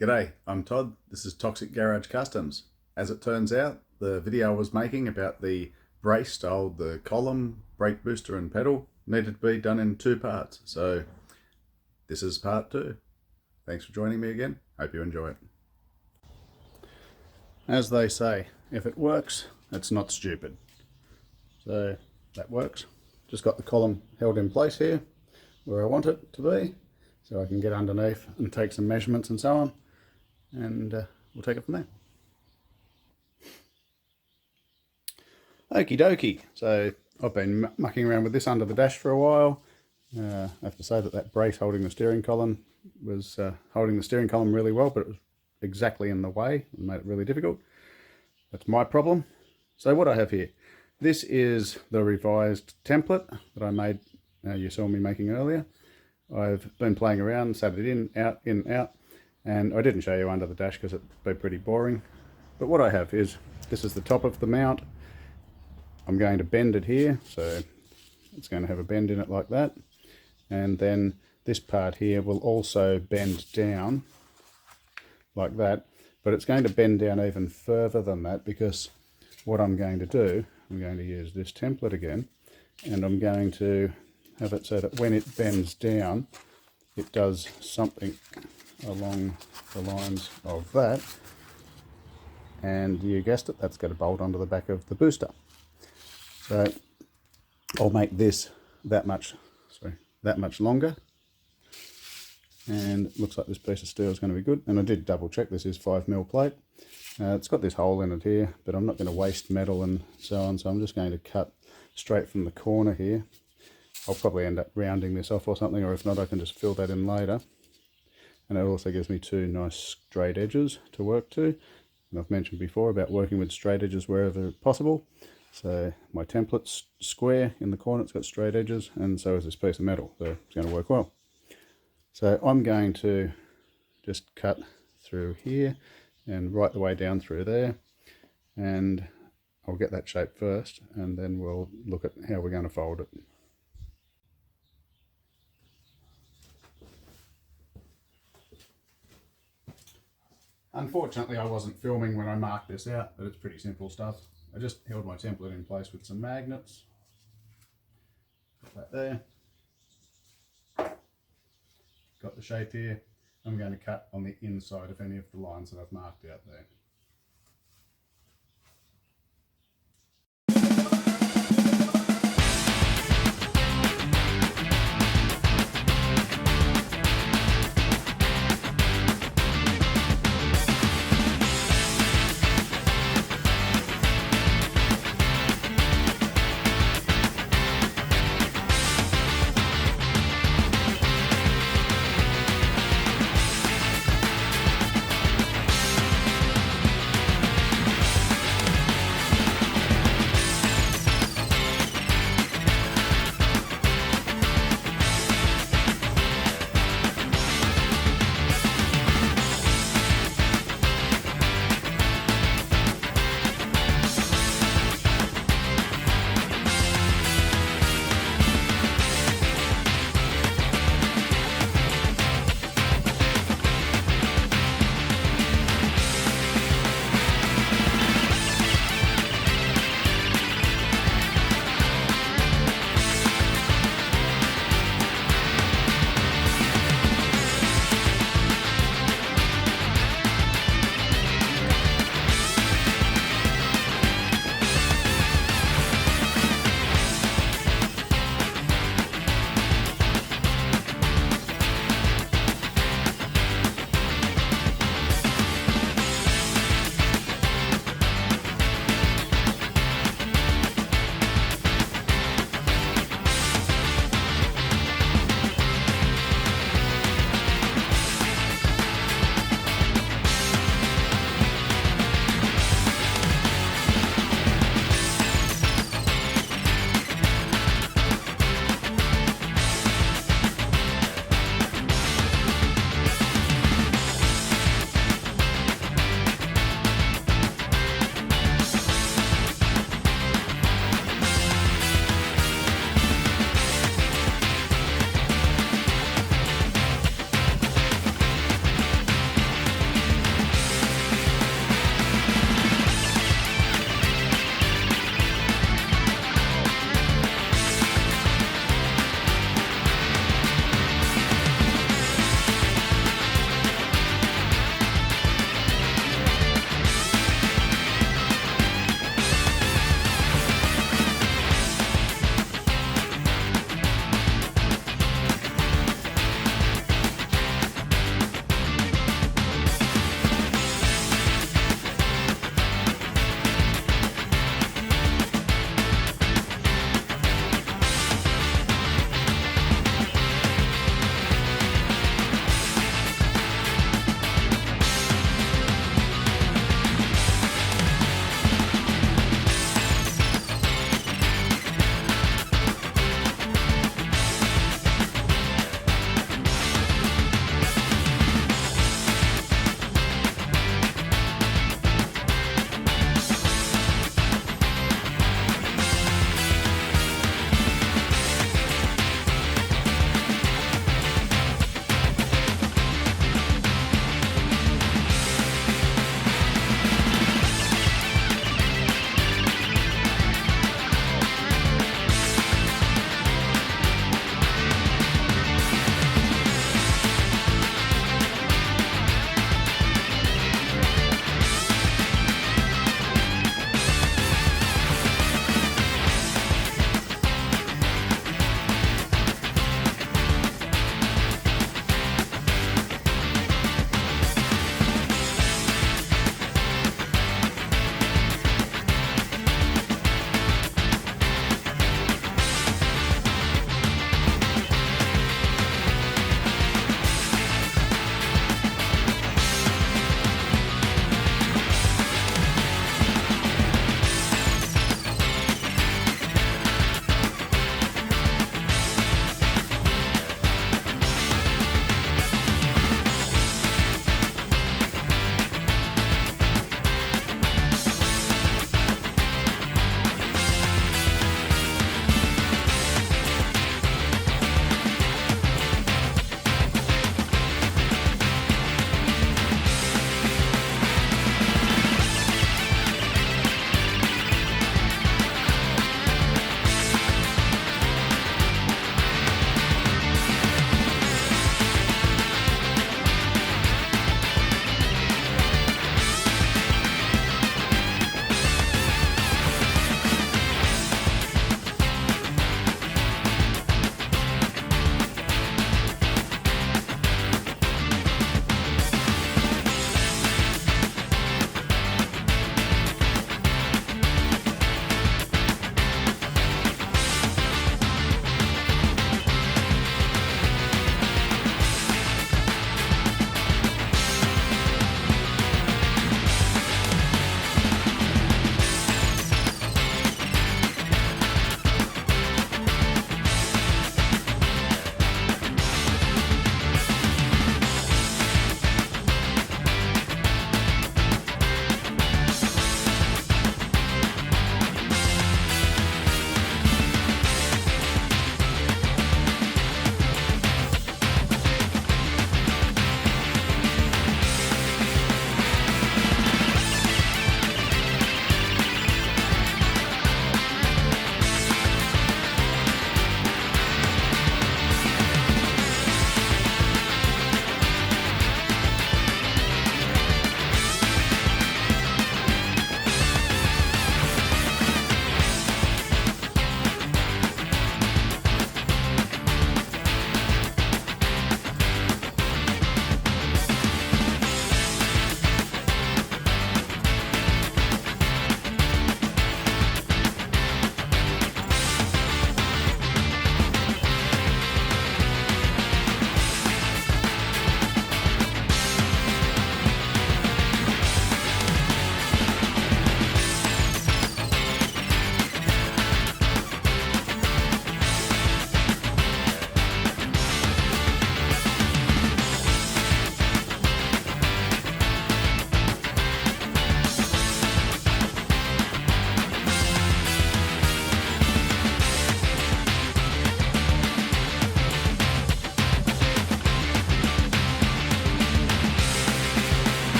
G'day, I'm Todd. This is Toxic Garage Customs. As it turns out, the video I was making about the brace to hold the column, brake booster and pedal needed to be done in two parts. So this is part two. Thanks for joining me again. Hope you enjoy it. As they say, if it works, it's not stupid. So that works. Just got the column held in place here where I want it to be, so I can get underneath and take some measurements and so on, and we'll take it from there. Okie dokie. So I've been mucking around with this under the dash for a while. I have to say that brace holding the steering column was holding the steering column really well, but it was exactly in the way and made it really difficult. That's my problem. So what I have here, this is the revised template that I made, you saw me making earlier. I've been playing around, sat it in, out, and I didn't show you under the dash because it'd be pretty boring. But what I have is, this is the top of the mount. I'm going to bend it here, so it's going to have a bend in it like that. And then this part here will also bend down like that, but it's going to bend down even further than that, because what I'm going to do, I'm going to use this template again, and I'm going to have it so that when it bends down, it does something along the lines of that. And you guessed it, that's going to bolt onto the back of the booster. So I'll make this that much longer. And it looks like this piece of steel is going to be good. And I did double check, this is 5mm plate. It's got this hole in it here, but I'm not going to waste metal and so on, so I'm just going to cut straight from the corner here. I'll probably end up rounding this off or something, or if not, I can just fill that in later. And it also gives me two nice straight edges to work to. And I've mentioned before about working with straight edges wherever possible. So my template's square in the corner, it's got straight edges, and so is this piece of metal, so it's going to work well. So I'm going to just cut through here and right the way down through there, and I'll get that shape first, and then we'll look at how we're going to fold it. Unfortunately, I wasn't filming when I marked this out, but it's pretty simple stuff. I just held my template in place with some magnets. Put that there. Got the shape here. I'm going to cut on the inside of any of the lines that I've marked out there.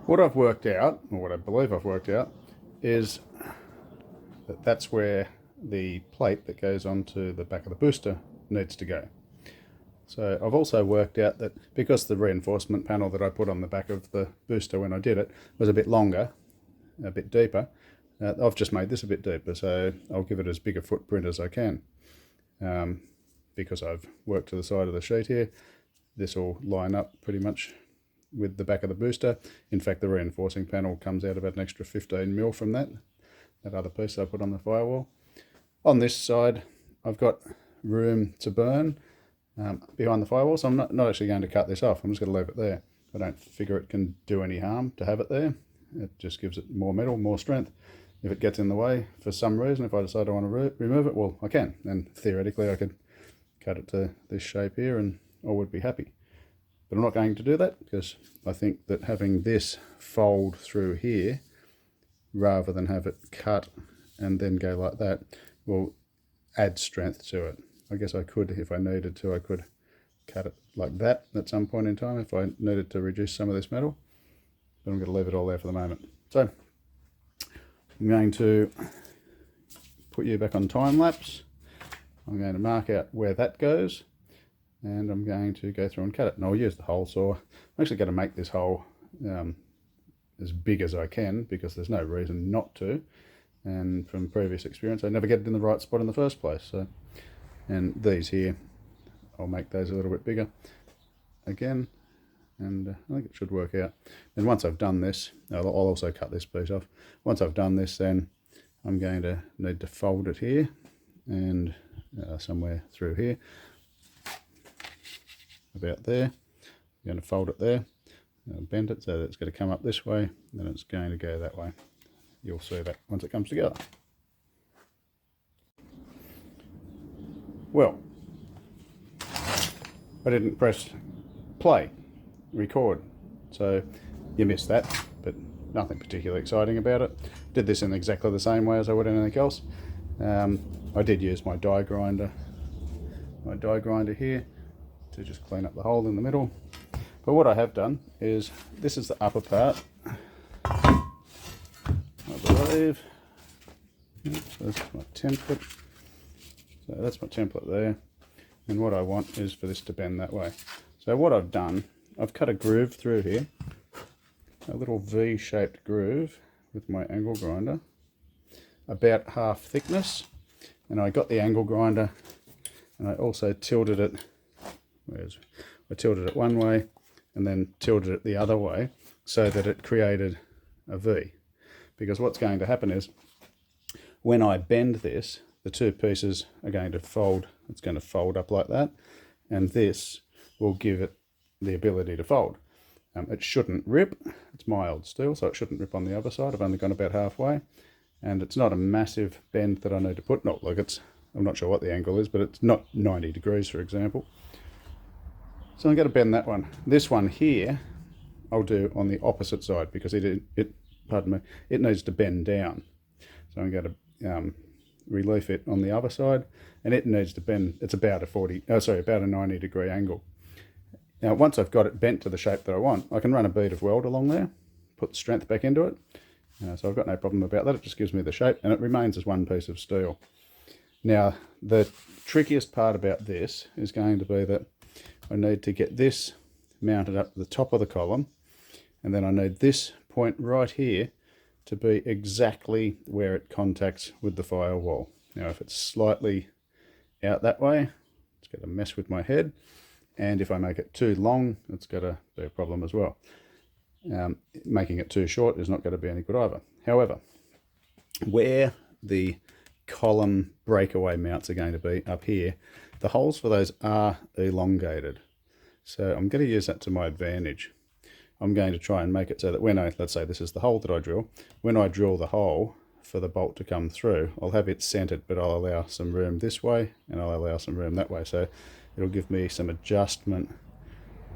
What I've worked out, or what I believe I've worked out, is that that's where the plate that goes onto the back of the booster needs to go. So I've also worked out that because the reinforcement panel that I put on the back of the booster when I did it was a bit longer, a bit deeper, I've just made this a bit deeper, so I'll give it as big a footprint as I can. Because I've worked to the side of the sheet here, this will line up pretty much with the back of the booster. In fact, the reinforcing panel comes out about an extra 15mm from that other piece I put on the firewall. On this side, I've got room to burn behind the firewall, so I'm not actually going to cut this off. I'm just going to leave it there. I don't figure it can do any harm to have it there. It just gives it more metal, more strength. If it gets in the way for some reason, if I decide I want to remove it, well, I can. And theoretically, I could cut it to this shape here and I would be happy. But I'm not going to do that because I think that having this fold through here, rather than have it cut and then go like that, will add strength to it. I guess I could, if I needed to, I could cut it like that at some point in time if I needed to reduce some of this metal. But I'm going to leave it all there for the moment. So I'm going to put you back on time lapse. I'm going to mark out where that goes and I'm going to go through and cut it. And I'll use the hole saw. I'm actually going to make this hole as big as I can because there's no reason not to. And from previous experience, I never get it in the right spot in the first place. So, and these here, I'll make those a little bit bigger again. And I think it should work out. And once I've done this, I'll also cut this piece off. Once I've done this, then I'm going to need to fold it here and somewhere through here, about there. I'm going to fold it there, bend it so that it's going to come up this way, then it's going to go that way. You'll see that once it comes together. Well, I didn't press play. Record, so you missed that, but nothing particularly exciting about it. Did this in exactly the same way as I would anything else. I did use my die grinder here to just clean up the hole in the middle. But what I have done is, this is the upper part, I believe. So that's my template. So that's my template there. And what I want is for this to bend that way. So what I've done, I've cut a groove through here, a little V-shaped groove with my angle grinder, about half thickness, and I got the angle grinder and I also tilted it, I tilted it one way and then tilted it the other way so that it created a V. Because what's going to happen is, when I bend this, the two pieces are going to fold, it's going to fold up like that, and this will give it the ability to fold. It shouldn't rip, it's mild steel, so it shouldn't rip on the other side. I've only gone about halfway, and it's not a massive bend that I need to put. Not like it's, I'm not sure what the angle is, but it's not 90 degrees, for example. So I'm going to bend that one. This one here, I'll do on the opposite side because it needs to bend down. So I'm going to relief it on the other side, and it needs to bend. It's about a 90 degree angle. Now, once I've got it bent to the shape that I want, I can run a bead of weld along there, put the strength back into it. So I've got no problem about that. It just gives me the shape, and it remains as one piece of steel. Now, the trickiest part about this is going to be that I need to get this mounted up to the top of the column, and then I need this point right here to be exactly where it contacts with the firewall. Now, if it's slightly out that way, it's going to mess with my head. And if I make it too long, it's going to be a problem as well. Making it too short is not going to be any good either. However, where the column breakaway mounts are going to be up here, the holes for those are elongated. So I'm going to use that to my advantage. I'm going to try and make it so that when let's say this is the hole that I drill, when I drill the hole for the bolt to come through, I'll have it centered, but I'll allow some room this way and I'll allow some room that way. So it'll give me some adjustment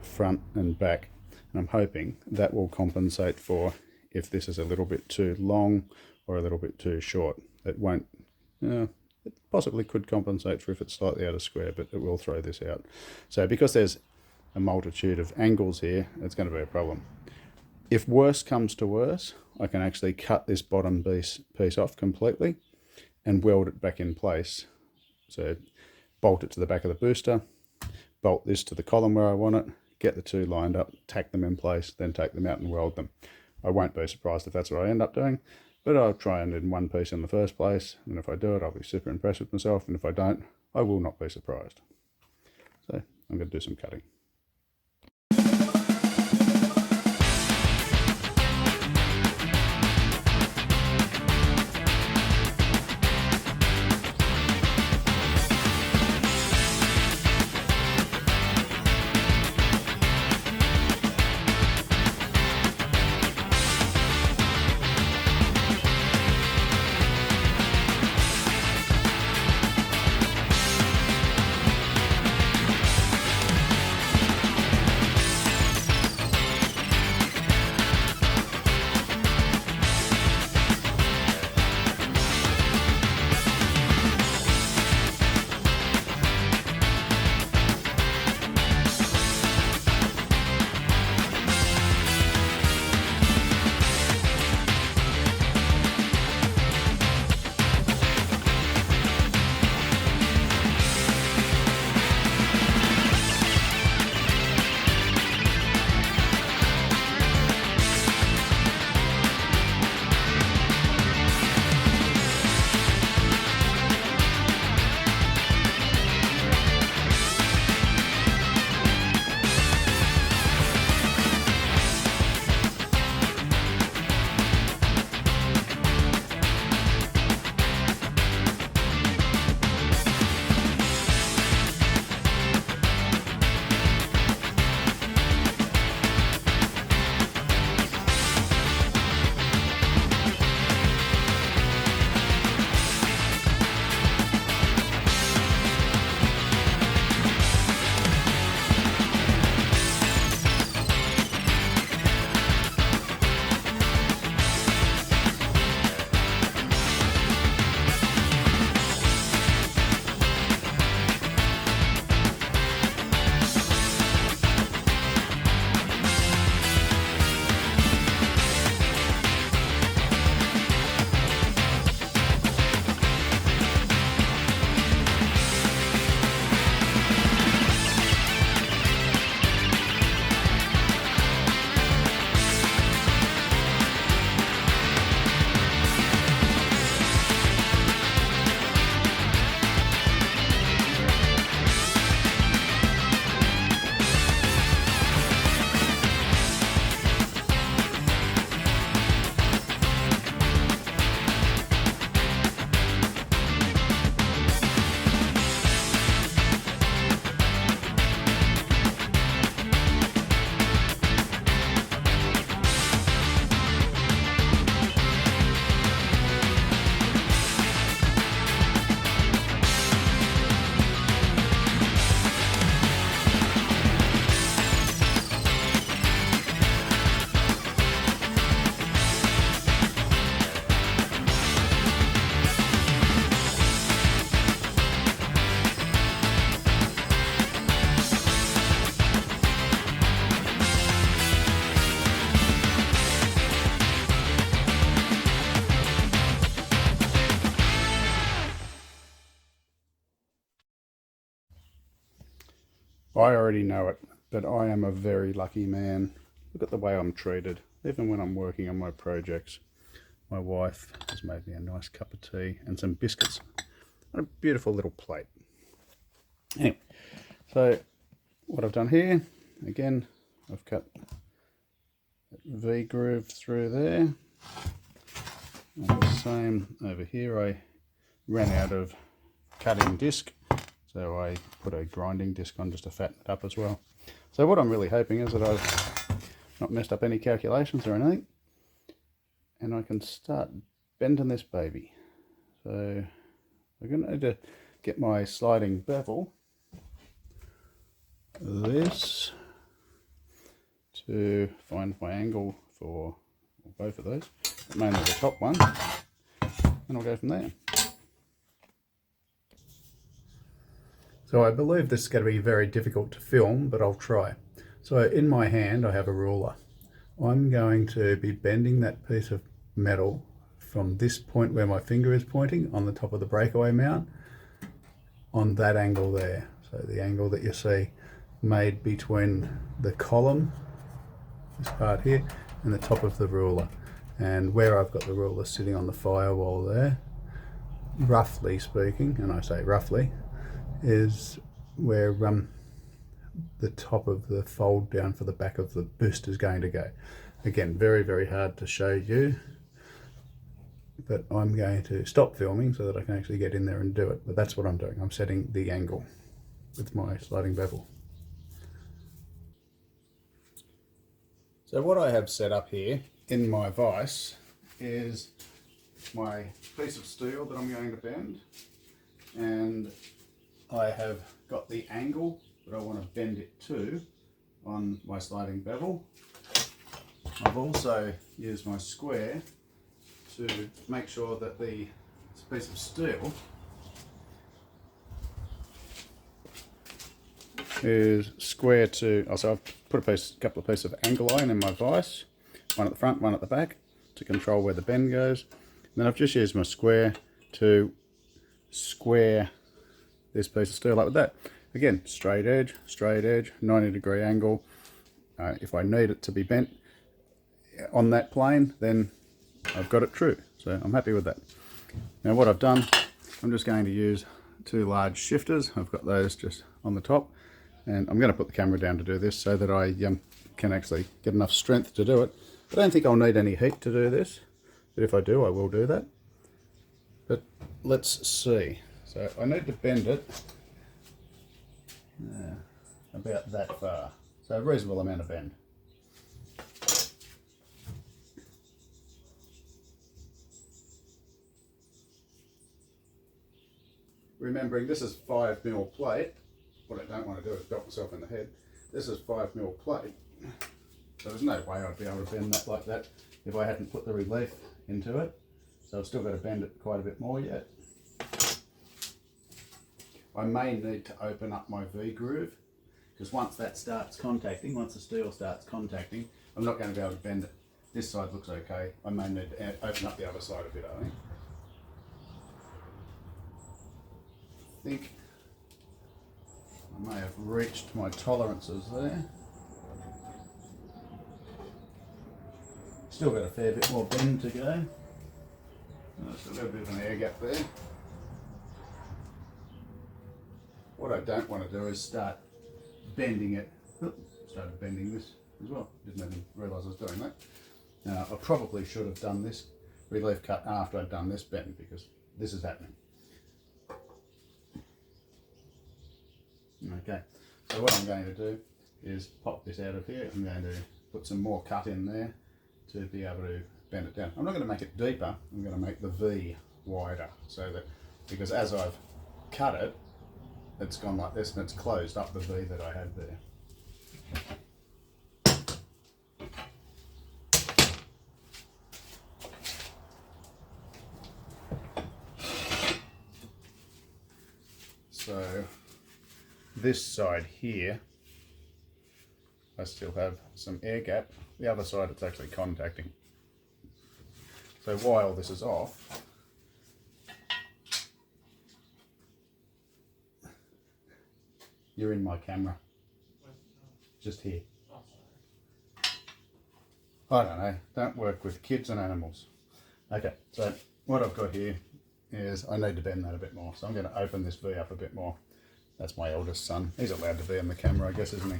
front and back. And I'm hoping that will compensate for if this is a little bit too long or a little bit too short. It won't, it possibly could compensate for if it's slightly out of square, but it will throw this out. So because there's a multitude of angles here, it's going to be a problem. If worse comes to worse, I can actually cut this bottom piece off completely and weld it back in place. So bolt it to the back of the booster, bolt this to the column where I want it, get the two lined up, tack them in place, then take them out and weld them. I won't be surprised if that's what I end up doing, but I'll try and in one piece in the first place, and if I do it, I'll be super impressed with myself, and if I don't, I will not be surprised. So I'm going to do some cutting. I already know it, but I am a very lucky man. Look at the way I'm treated, even when I'm working on my projects. My wife has made me a nice cup of tea and some biscuits on a beautiful little plate. Anyway, so what I've done here, again, I've cut a V groove through there. And the same over here, I ran out of cutting disc, so I put a grinding disc on just to fatten it up as well. So what I'm really hoping is that I've not messed up any calculations or anything, and I can start bending this baby. So I'm going to need to get my sliding bevel, this, to find my angle for both of those, mainly the top one, and I'll go from there. So I believe this is going to be very difficult to film, but I'll try. So in my hand I have a ruler. I'm going to be bending that piece of metal from this point where my finger is pointing on the top of the breakaway mount on that angle there. So the angle that you see made between the column, this part here, and the top of the ruler. And where I've got the ruler sitting on the firewall there, roughly speaking, and I say roughly, is where the top of the fold down for the back of the boost is going to go. Again, very, very hard to show you, but I'm going to stop filming so that I can actually get in there and do it. But that's what I'm doing. I'm setting the angle with my sliding bevel. So what I have set up here in my vise is my piece of steel that I'm going to bend, and I have got the angle that I want to bend it to on my sliding bevel. I've also used my square to make sure that the piece of steel is square to, so I've put a couple of pieces of angle iron in my vise, one at the front, one at the back, to control where the bend goes. And then I've just used my square to square this piece of steel like that. Again, straight edge, 90-degree angle. If I need it to be bent on that plane, then I've got it true. So I'm happy with that. Now what I've done, I'm just going to use 2 large shifters. I've got those just on the top, and I'm going to put the camera down to do this so that I can actually get enough strength to do it. I don't think I'll need any heat to do this, but if I do, I will do that. But let's see. So I need to bend it about that far, so a reasonable amount of bend. Remembering this is 5mm plate. What I don't want to do is belt myself in the head. This is 5mm plate, so there's no way I'd be able to bend that like that if I hadn't put the relief into it. So I've still got to bend it quite a bit more yet. I may need to open up my V-groove, because once that starts contacting, once the steel starts contacting, I'm not going to be able to bend it. This side looks okay. I may need to open up the other side a bit, I think I may have reached my tolerances there. Still got a fair bit more bend to go. Still got a bit of an air gap there. What I don't want to do is start bending it. Started bending this as well. Didn't even realise I was doing that. I probably should have done this relief cut after I'd done this bend, because this is happening. Okay, so what I'm going to do is pop this out of here. I'm going to put some more cut in there to be able to bend it down. I'm not going to make it deeper, I'm going to make the V wider, so that, because as I've cut it, it's gone like this and it's closed up the V that I had there. So this side here, I still have some air gap. The other side, it's actually contacting. So while this is off, you're in my camera. Just here. I don't know, don't work with kids and animals. Okay, so what I've got here is I need to bend that a bit more. So I'm going to open this V up a bit more. That's my eldest son. He's allowed to be on the camera, I guess, isn't he?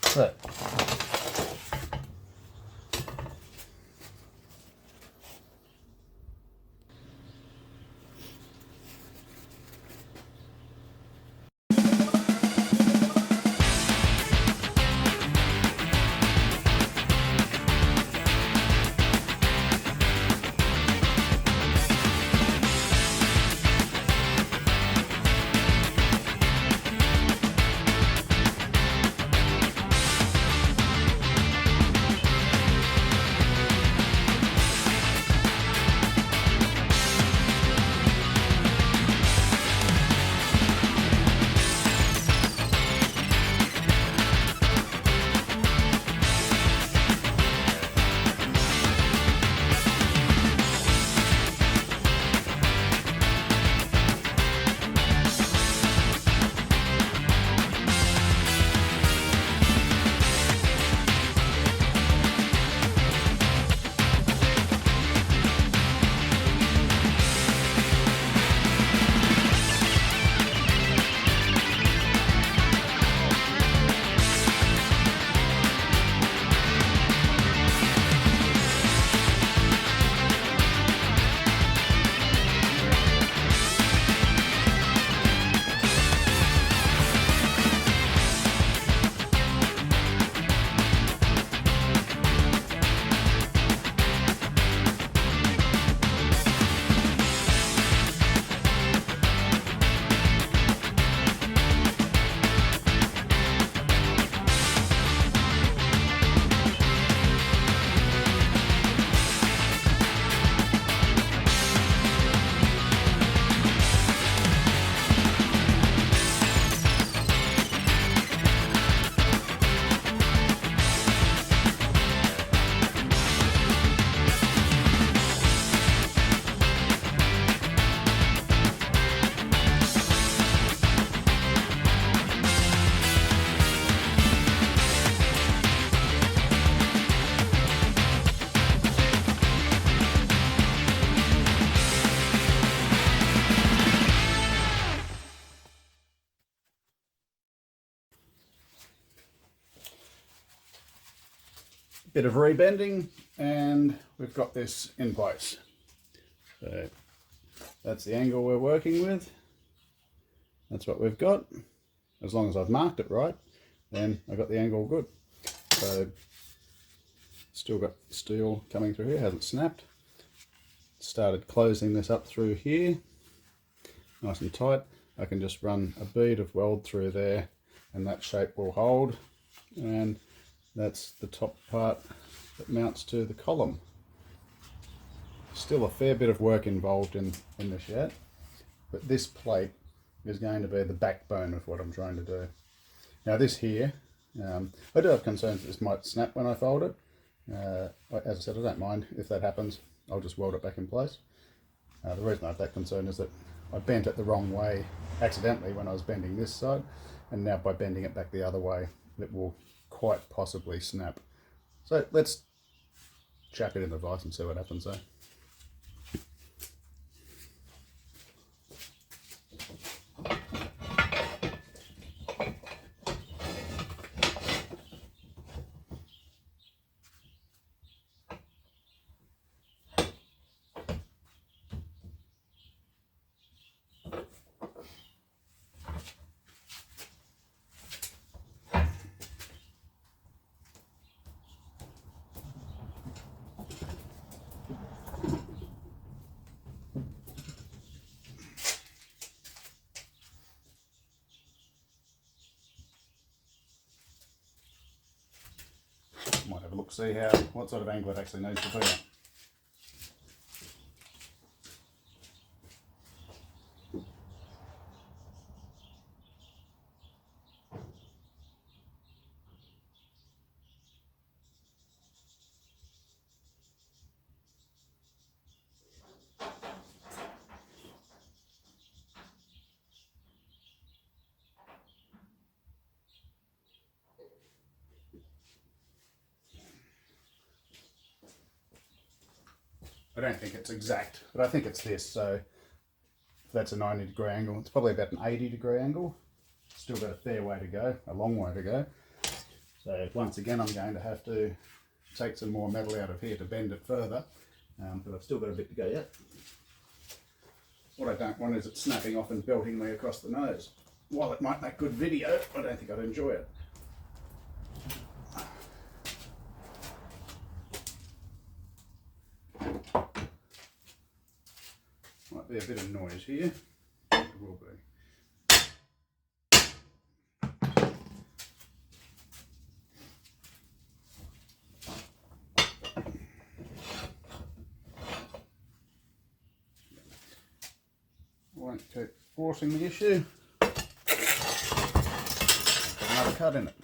So, bit of rebending, and we've got this in place. So that's the angle we're working with. That's what we've got. As long as I've marked it right, then I got the angle good. So still got steel coming through here, hasn't snapped. Started closing this up through here, nice and tight. I can just run a bead of weld through there and that shape will hold, and that's the top part that mounts to the column. Still a fair bit of work involved in this yet, but this plate is going to be the backbone of what I'm trying to do. Now this here, I do have concerns that this might snap when I fold it. As I said, I don't mind if that happens. I'll just weld it back in place. The reason I have that concern is that I bent it the wrong way accidentally when I was bending this side, and now by bending it back the other way, it will quite possibly snap. So let's chuck it in the vise and see what happens there. Might have a look, see what sort of angle it actually needs to be at. I don't think it's exact, but I think it's this. So if that's a 90-degree angle, it's probably about an 80-degree angle. Still got a fair way to go, a long way to go. So once again, I'm going to have to take some more metal out of here to bend it further, but I've still got a bit to go yet. What I don't want is it snapping off and belting me across the nose. While it might make good video, I don't think I'd enjoy it. Might be a bit of noise here. It will be. Won't keep forcing the issue. Got another cut in it.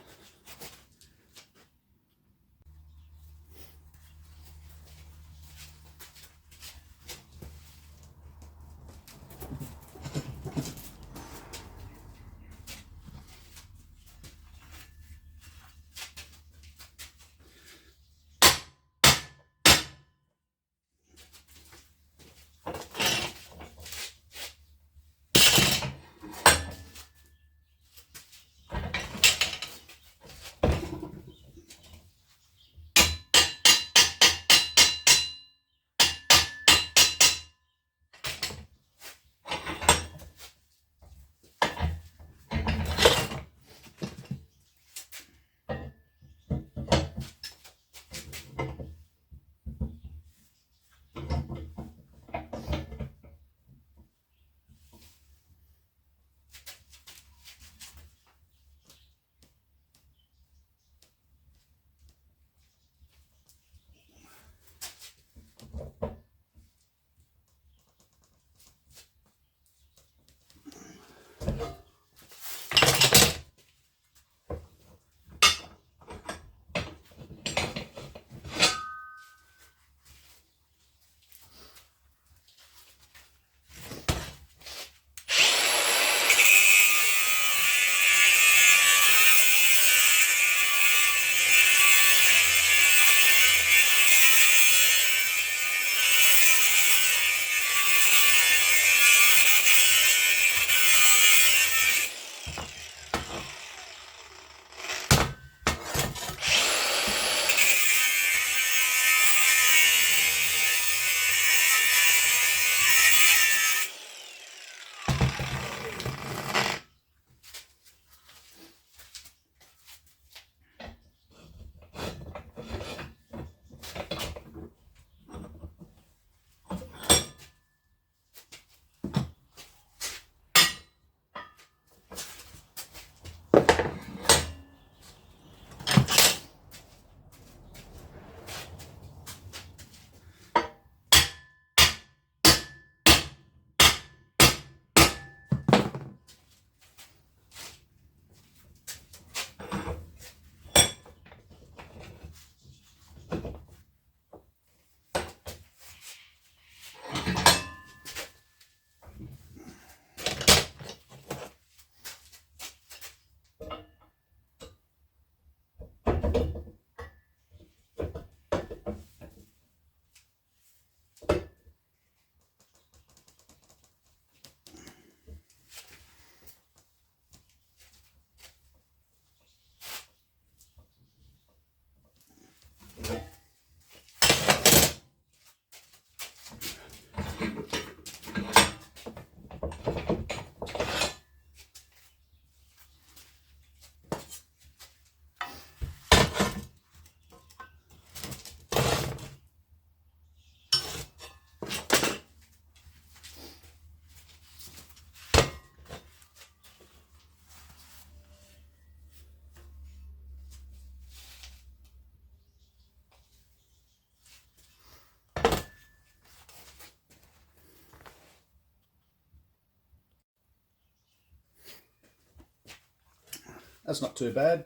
that's not too bad.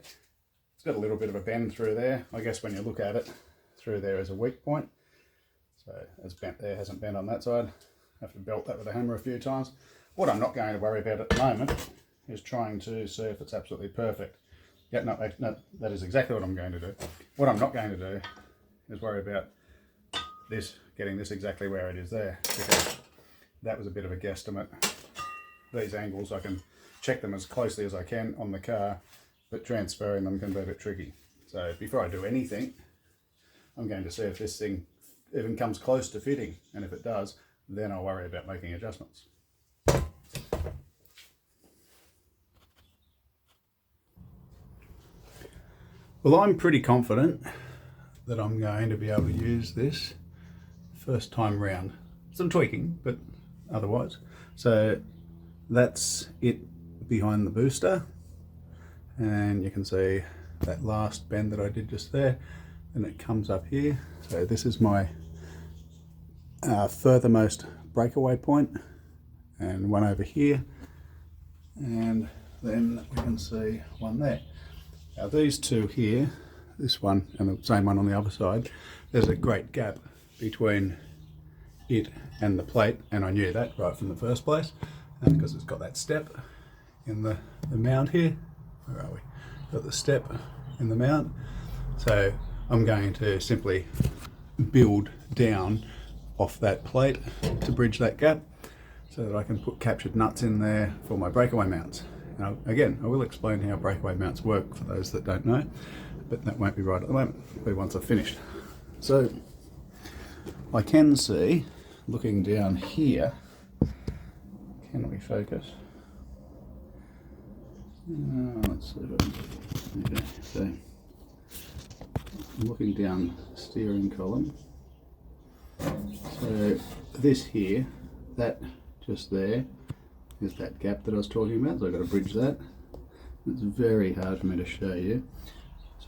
It's got a little bit of a bend through there. I guess when you look at it, through there is a weak point. So it's bent there, hasn't bent on that side. I have to belt that with a hammer a few times. What I'm not going to worry about at the moment is trying to see if it's absolutely perfect. Yeah, no, that is exactly what I'm going to do. What I'm not going to do is worry about this, getting this exactly where it is there, because that was a bit of a guesstimate. These angles, I can check them as closely as I can on the car, but transferring them can be a bit tricky. So before I do anything, I'm going to see if this thing even comes close to fitting, and if it does, then I'll worry about making adjustments. Well, I'm pretty confident that I'm going to be able to use this first time round. Some tweaking, but otherwise. So that's it behind the booster, and you can see that last bend that I did just there, and it comes up here. So this is my furthermost breakaway point, and one over here, and then we can see one there. Now these two here, this one and the same one on the other side, there's a great gap between it and the plate, and I knew that right from the first place, and because it's got that step in the mount here. Where are we? Got the step in the mount. So I'm going to simply build down off that plate to bridge that gap so that I can put captured nuts in there for my breakaway mounts. Now again, I will explain how breakaway mounts work for those that don't know, but that won't be right at the moment, it'll be once I've finished. So I can see, looking down here, can we focus? Let's see if I can, okay, so I'm looking down the steering column. So this here, that just there, is that gap that I was talking about, so I've got to bridge that. It's very hard for me to show you,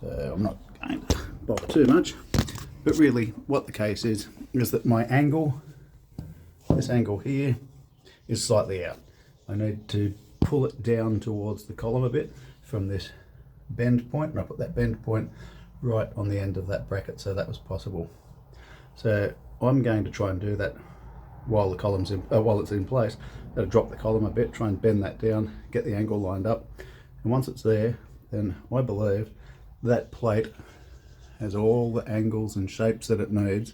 so I'm not going to bother too much. But really, what the case is that my angle, this angle here, is slightly out. I need to pull it down towards the column a bit from this bend point, and I put that bend point right on the end of that bracket, so that was possible. So I'm going to try and do that while the column's in, while it's in place. I'll drop the column a bit, try and bend that down, get the angle lined up, and once it's there, then I believe that plate has all the angles and shapes that it needs,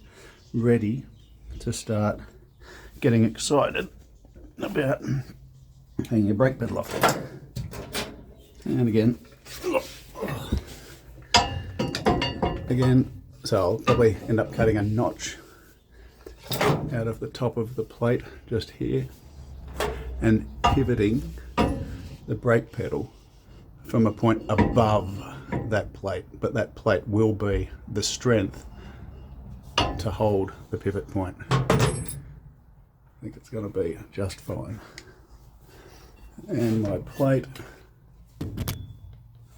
ready to start getting excited about hanging your brake pedal off. And again, so I'll probably end up cutting a notch out of the top of the plate just here and pivoting the brake pedal from a point above that plate, but that plate will be the strength to hold the pivot point. I think it's going to be just fine. And my plate,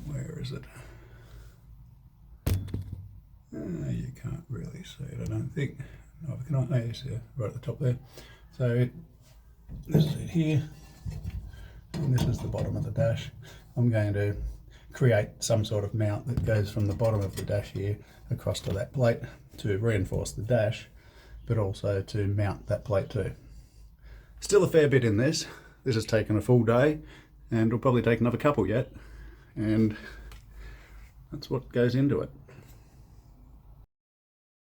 where is it? You can't really see it, I don't think. No, can I? Oh, yes, yeah, right at the top there. So this is it here, and this is the bottom of the dash. I'm going to create some sort of mount that goes from the bottom of the dash here across to that plate to reinforce the dash, but also to mount that plate too. Still a fair bit in this. This has taken a full day, and will probably take another couple yet, and that's what goes into it.